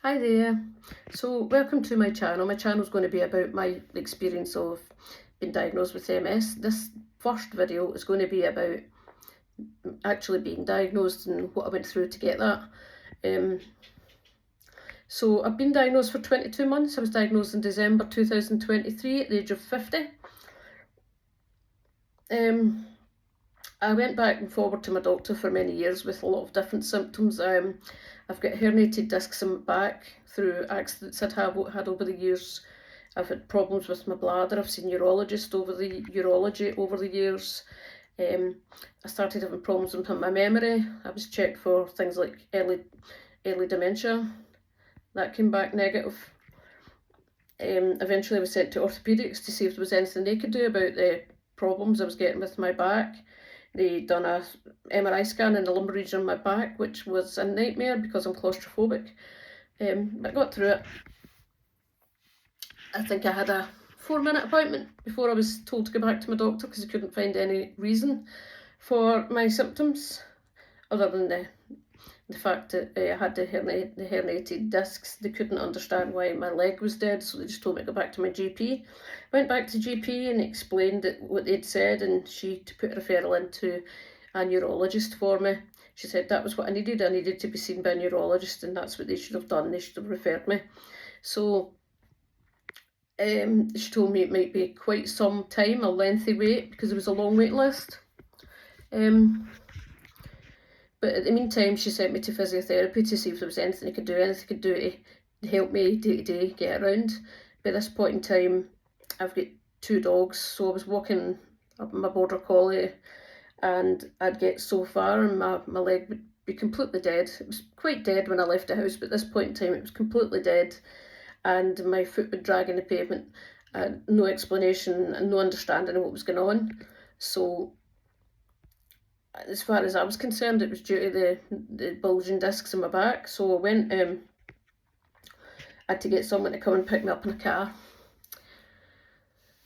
Hi there. So welcome to my channel. My channel is going to be about my experience of being diagnosed with MS. This first video is going to be about actually being diagnosed and what I went through to get that. So I've been diagnosed for 22 months. I was diagnosed in December 2023 at the age of 50. I went back and forward to my doctor for many years with a lot of different symptoms. I've got herniated discs in my back through accidents I'd had over the years. I've had problems with my bladder. I've seen urology over the years. I started having problems with my memory. I was checked for things like early dementia. That came back negative. Eventually I was sent to orthopaedics to see if there was anything they could do about the problems I was getting with my back. They done a MRI scan in the lumbar region of my back, which was a nightmare because I'm claustrophobic. I got through it. I think I had a 4-minute appointment before I was told to go back to my doctor because I couldn't find any reason for my symptoms other than the fact that I had the herniated discs. They couldn't understand why my leg was dead, so they just told me to go back to my GP. Went back to GP and explained what they'd said, and she put a referral into a neurologist for me. She said that was what I needed. I needed to be seen by a neurologist, and that's what they should have done. They should have referred me. So she told me it might be quite some time, a lengthy wait, because there was a long wait list. But in the meantime, she sent me to physiotherapy to see if there was anything I could do to help me day to day get around. By this point in time, I've got 2 dogs, so I was walking up my border collie and I'd get so far and my leg would be completely dead. It was quite dead when I left the house, but at this point in time it was completely dead and my foot would drag in the pavement. No explanation and no understanding of what was going on. So as far as I was concerned, it was due to the bulging discs in my back. So I went, I had to get someone to come and pick me up in a car.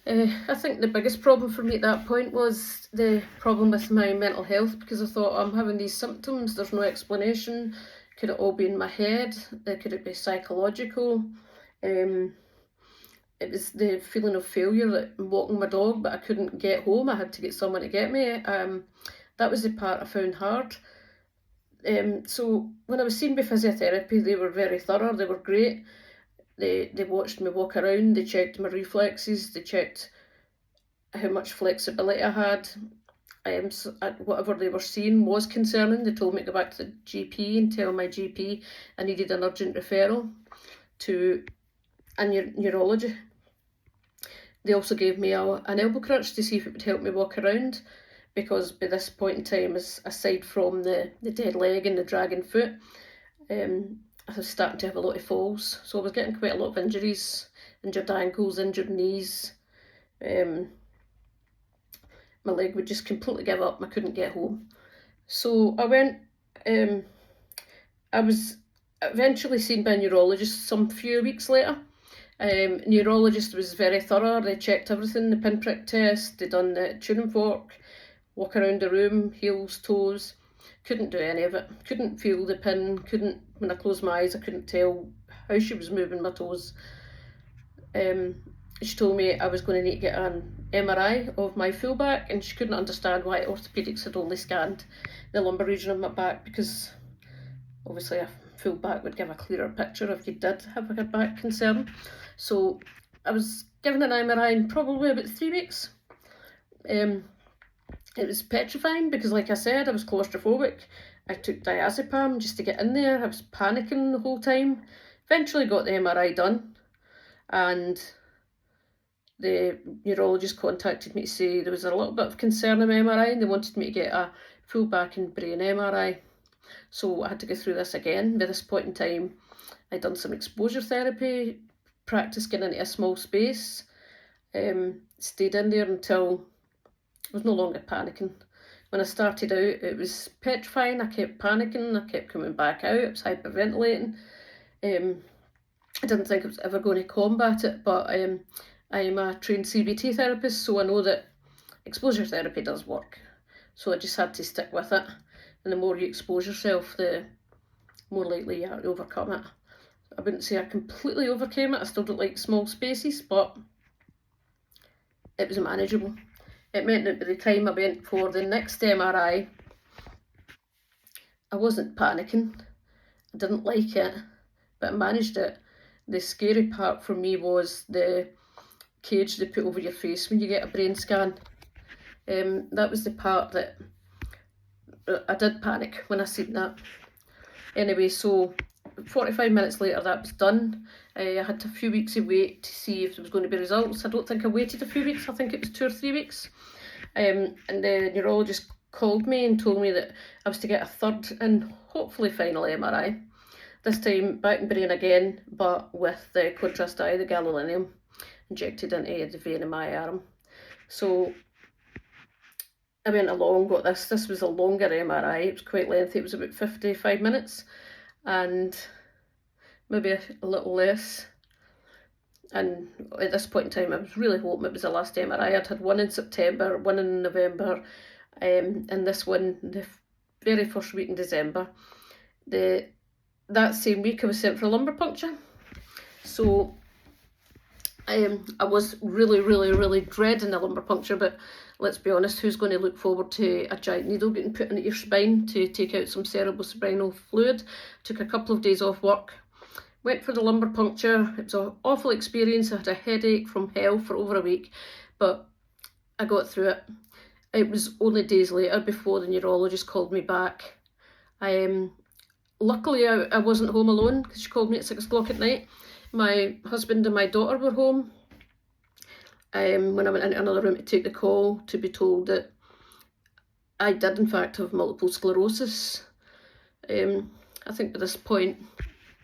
I think the biggest problem for me at that point was the problem with my mental health, because I thought, I'm having these symptoms, there's no explanation. Could it all be in my head? Could it be psychological? It was the feeling of failure that I'm walking my dog, but I couldn't get home. I had to get someone to get me. That was the part I found hard. So when I was seen by physiotherapy, they were very thorough, they were great. They watched me walk around, they checked my reflexes, they checked how much flexibility I had. So whatever they were seeing was concerning. They told me to go back to the GP and tell my GP I needed an urgent referral to a neurology. They also gave me an elbow crutch to see if it would help me walk around, because by this point in time, aside from the dead leg and the dragging foot, I was starting to have a lot of falls. So I was getting quite a lot of injuries, injured ankles, injured knees. My leg would just completely give up. I couldn't get home. So I went, I was eventually seen by a neurologist some few weeks later. Neurologist was very thorough. They checked everything, the pinprick test, they done the tuning fork, walk around the room, heels, toes. Couldn't do any of it. Couldn't feel the pin. When I closed my eyes, I couldn't tell how she was moving my toes. She told me I was going to need to get an MRI of my full back, and she couldn't understand why orthopaedics had only scanned the lumbar region of my back, because obviously a full back would give a clearer picture if you did have a back concern. So I was given an MRI in probably about 3 weeks. It was petrifying because, like I said, I was claustrophobic. I took diazepam just to get in there. I was panicking the whole time. Eventually got the MRI done, and the neurologist contacted me to say there was a little bit of concern in my MRI and they wanted me to get a full back and brain MRI. So I had to go through this again. By this point in time, I'd done some exposure therapy, practice getting into a small space, stayed in there until I was no longer panicking. When I started out, it was petrifying. I kept panicking. I kept coming back out. I was hyperventilating. I didn't think I was ever going to combat it, but I'm a trained CBT therapist, so I know that exposure therapy does work. So I just had to stick with it. And the more you expose yourself, the more likely you are to overcome it. I wouldn't say I completely overcame it. I still don't like small spaces, but it was manageable. It meant that by the time I went for the next MRI, I wasn't panicking. I didn't like it, but I managed it. The scary part for me was the cage they put over your face when you get a brain scan. That was the part that I did panic when I seen that. Anyway, so 45 minutes later that was done. I had a few weeks of wait to see if there was going to be results. I don't think I waited a few weeks, I think it was 2 or 3 weeks. And the neurologist called me and told me that I was to get a third and hopefully final MRI. This time back in brain again, but with the contrast dye, the gadolinium, injected into the vein in my arm. So I went along, got this. This was a longer MRI. It was quite lengthy. It was about 55 minutes and maybe a little less. And at this point in time, I was really hoping it was the last MRI. I'd had one in September, one in November, and this one the very first week in December. That same week I was sent for a lumbar puncture. So I was really dreading the lumbar puncture, but let's be honest, who's going to look forward to a giant needle getting put into your spine to take out some cerebrospinal fluid? Took a couple of days off work, went for the lumbar puncture. It was an awful experience. I had a headache from hell for over a week, but I got through it. It was only days later before the neurologist called me back. Luckily I wasn't home alone, because she called me at 6 o'clock at night. My husband and my daughter were home. When I went into another room to take the call, to be told that I did in fact have multiple sclerosis. I think by this point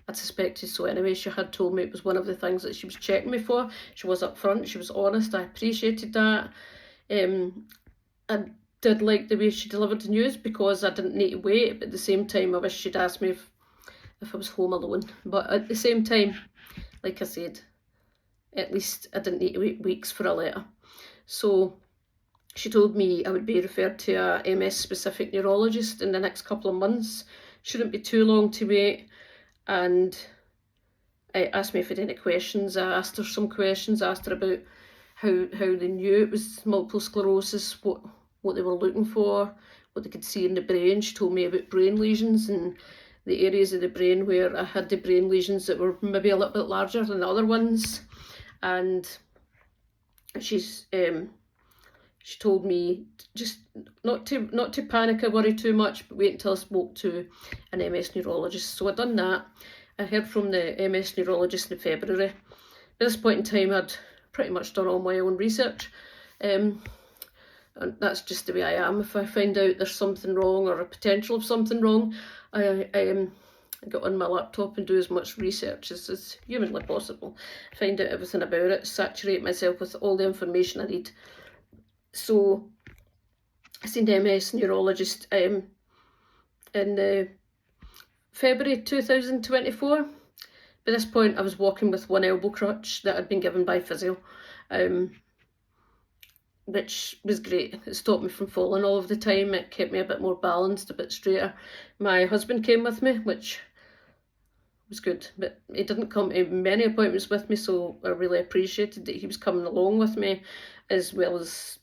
I suspected so anyway. She had told me it was one of the things that she was checking me for. She was upfront, she was honest, I appreciated that. I did like the way she delivered the news, because I didn't need to wait, but at the same time I wish she'd asked me if I was home alone. But at the same time, like I said, at least I didn't need to wait weeks for a letter. So she told me I would be referred to a MS-specific neurologist in the next couple of months. Shouldn't be too long to wait. And I asked me if I had any questions. I asked her some questions. I asked her about how they knew it was multiple sclerosis, what they were looking for, what they could see in the brain. She told me about brain lesions and the areas of the brain where I had the brain lesions that were maybe a little bit larger than the other ones. And she told me just not to panic or worry too much, but wait until I spoke to an MS neurologist. So I done that. I heard from the MS neurologist in February. At this point in time, I'd pretty much done all my own research. And that's just the way I am. If I find out there's something wrong or a potential of something wrong, I get on my laptop and do as much research as humanly possible. Find out everything about it, saturate myself with all the information I need. So I seen the MS neurologist in February 2024. By this point I was walking with one elbow crutch that had been given by physio, which was great. It stopped me from falling all of the time. It kept me a bit more balanced, a bit straighter. My husband came with me, which was good, but he didn't come to many appointments with me, so I really appreciated that he was coming along with me, as well as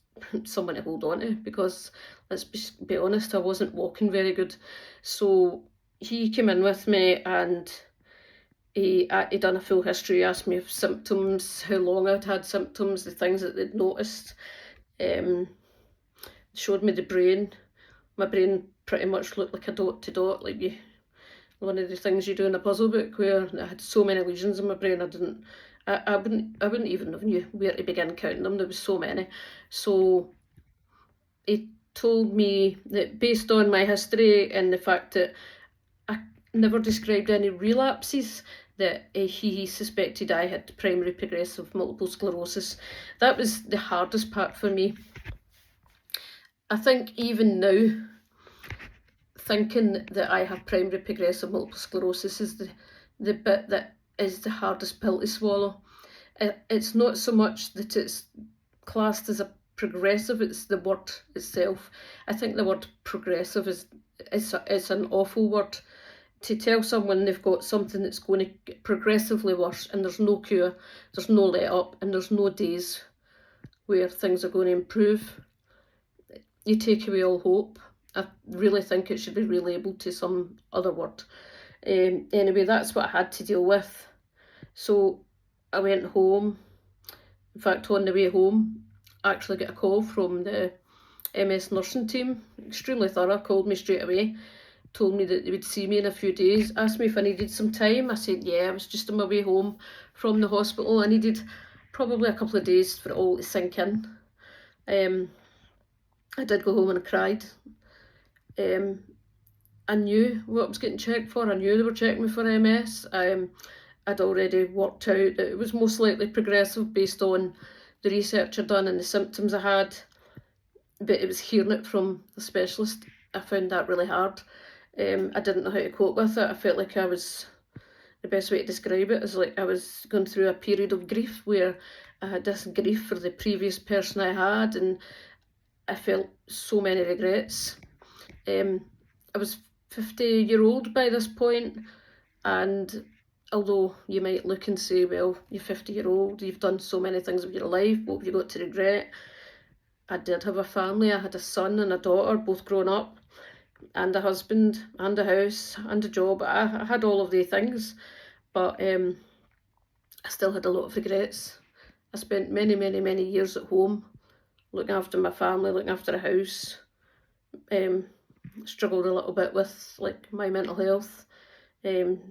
someone to hold on to, because let's be honest, I wasn't walking very good. So he came in with me and he done a full history, asked me of symptoms, how long I'd had symptoms, the things that they'd noticed. Showed me the brain. My brain pretty much looked like a dot to dot, like one of the things you do in a puzzle book, where I had so many lesions in my brain. I wouldn't even have knew where to begin counting them. There was so many. So he told me that based on my history and the fact that I never described any relapses, that he suspected I had primary progressive multiple sclerosis. That was the hardest part for me. I think even now, thinking that I have primary progressive multiple sclerosis is the bit that is the hardest pill to swallow. It's not so much that it's classed as a progressive, it's the word itself. I think the word progressive is an awful word to tell someone they've got something that's going to get progressively worse and there's no cure, there's no let up, and there's no days where things are going to improve, you take away all hope. I really think it should be relabelled to some other word. Anyway, that's what I had to deal with. So I went home. In fact, on the way home, I actually got a call from the MS nursing team, extremely thorough, called me straight away, told me that they would see me in a few days, asked me if I needed some time. I said, yeah, I was just on my way home from the hospital. I needed probably a couple of days for it all to sink in. I did go home and I cried. I knew what I was getting checked for. I knew they were checking me for MS. I'd already worked out that it was most likely progressive based on the research I'd done and the symptoms I had. But it was hearing it from the specialist. I found that really hard. I didn't know how to cope with it. I felt like the best way to describe it is like I was going through a period of grief where I had this grief for the previous person I had, and I felt so many regrets. I was 50-year-old by this point, and although you might look and say, well, you're 50-year-old, you've done so many things with your life, what have you got to regret? I did have a family. I had a son and a daughter, both grown up, and a husband, and a house, and a job. I had all of these things, but I still had a lot of regrets. I spent many, many, many years at home, looking after my family, looking after a house. Struggled a little bit with like my mental health, and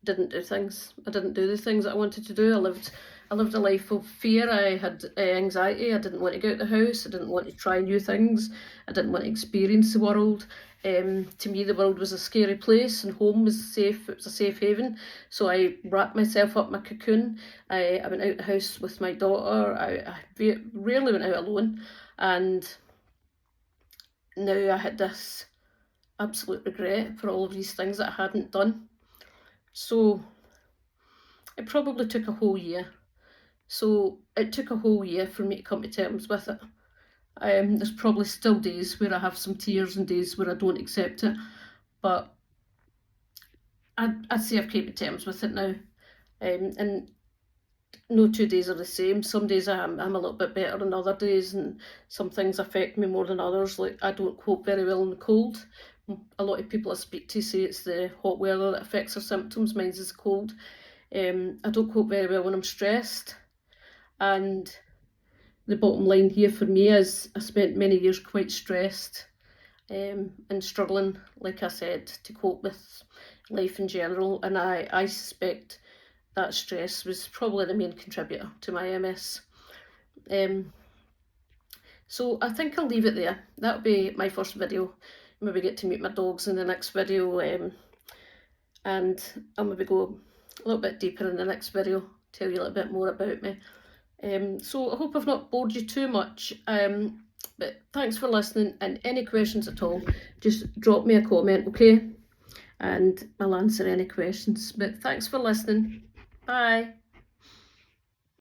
didn't do things. I didn't do the things that I wanted to do. I lived a life of fear. I had anxiety. I didn't want to get out of the house. I didn't want to try new things. I didn't want to experience the world. To me, the world was a scary place, and home was safe. It was a safe haven. So I wrapped myself up in my cocoon. I went out the house with my daughter. I rarely went out alone, and now I had this absolute regret for all of these things that I hadn't done. So it probably took a whole year. So it took a whole year for me to come to terms with it. There's probably still days where I have some tears and days where I don't accept it, but I'd say I've came to terms with it now. And no 2 days are the same. Some days I'm a little bit better than other days, and some things affect me more than others. Like I don't cope very well in the cold. A lot of people I speak to say it's the hot weather that affects their symptoms. Mine's is cold. I don't cope very well when I'm stressed. And the bottom line here for me is I spent many years quite stressed and struggling, like I said, to cope with life in general. And I suspect that stress was probably the main contributor to my MS. So I think I'll leave it there. That'll be my first video. Maybe get to meet my dogs in the next video, and I'll maybe go a little bit deeper in the next video, tell you a little bit more about me. So I hope I've not bored you too much, but thanks for listening, and any questions at all, just drop me a comment, okay? And I'll answer any questions. But thanks for listening. Bye.